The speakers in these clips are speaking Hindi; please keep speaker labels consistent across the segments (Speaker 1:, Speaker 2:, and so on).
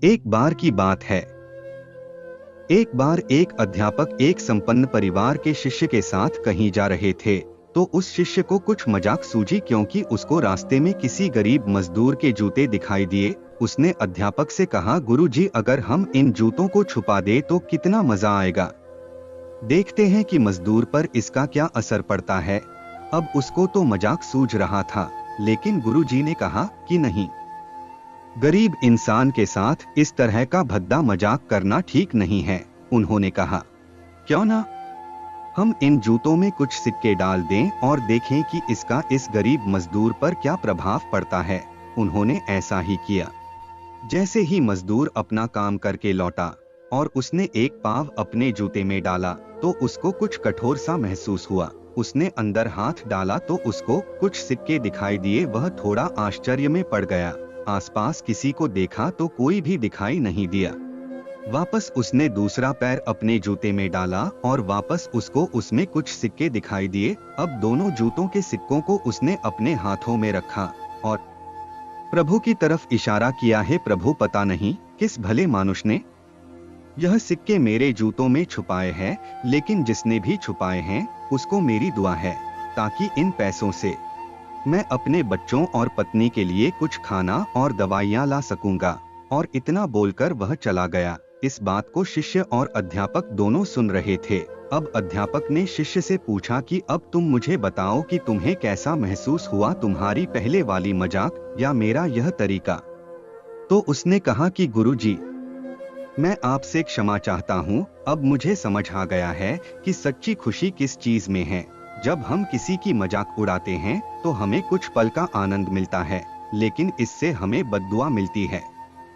Speaker 1: एक बार की बात है। एक बार एक अध्यापक एक संपन्न परिवार के शिष्य के साथ कहीं जा रहे थे, तो उस शिष्य को कुछ मजाक सूझी क्योंकि उसको रास्ते में किसी गरीब मजदूर के जूते दिखाई दिए। उसने अध्यापक से कहा, गुरुजी, अगर हम इन जूतों को छुपा दे तो कितना मजा आएगा। देखते हैं कि मजदूर पर इसका क्या असर पड़ता है। अब उसको तो मजाक सूझ रहा था, लेकिन गुरुजी ने कहा कि नहीं, गरीब इंसान के साथ इस तरह का भद्दा मजाक करना ठीक नहीं है। उन्होंने कहा, क्यों ना हम इन जूतों में कुछ सिक्के डाल दें और देखें कि इसका इस गरीब मजदूर पर क्या प्रभाव पड़ता है। उन्होंने ऐसा ही किया। जैसे ही मजदूर अपना काम करके लौटा और उसने एक पाव अपने जूते में डाला, तो उसको कुछ कठोर सा महसूस हुआ। उसने अंदर हाथ डाला तो उसको कुछ सिक्के दिखाई दिए। वह थोड़ा आश्चर्य में पड़ गया। आसपास किसी को देखा तो कोई भी दिखाई नहीं दिया। वापस उसने दूसरा पैर अपने जूते में डाला और वापस उसको उसमें कुछ सिक्के दिखाई दिए। अब दोनों जूतों के सिक्कों को उसने अपने हाथों में रखा और प्रभु की तरफ इशारा किया है, प्रभु, पता नहीं किस भले मानुष ने यह सिक्के मेरे जूतों में छुपाए हैं, लेकिन जिसने भी छुपाए हैं उसको मेरी दुआ है, ताकि इन पैसों से मैं अपने बच्चों और पत्नी के लिए कुछ खाना और दवाइयाँ ला सकूंगा। और इतना बोलकर वह चला गया। इस बात को शिष्य और अध्यापक दोनों सुन रहे थे। अब अध्यापक ने शिष्य से पूछा कि अब तुम मुझे बताओ कि तुम्हें कैसा महसूस हुआ, तुम्हारी पहले वाली मजाक या मेरा यह तरीका। तो उसने कहा कि गुरुजी, मैं आपसे क्षमा चाहता हूँ। अब मुझे समझ आ गया है कि सच्ची खुशी किस चीज में है। जब हम किसी की मजाक उड़ाते हैं तो हमें कुछ पल का आनंद मिलता है, लेकिन इससे हमें बद्दुआ मिलती है।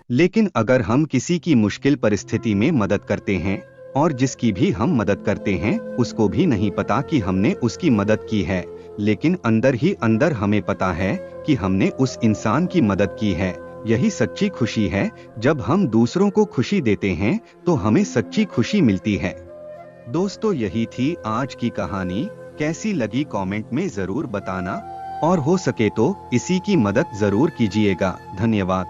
Speaker 1: लेकिन अगर हम किसी की मुश्किल परिस्थिति में मदद करते हैं और जिसकी भी हम मदद करते हैं उसको भी नहीं पता कि हमने उसकी मदद की है, लेकिन अंदर ही अंदर हमें पता है कि हमने उस इंसान की मदद की है, यही सच्ची खुशी है। जब हम दूसरों को खुशी देते हैं तो हमें सच्ची खुशी मिलती है। दोस्तों, यही थी आज की कहानी। कैसी लगी कमेंट में जरूर बताना और हो सके तो इसी की मदद जरूर कीजिएगा। धन्यवाद।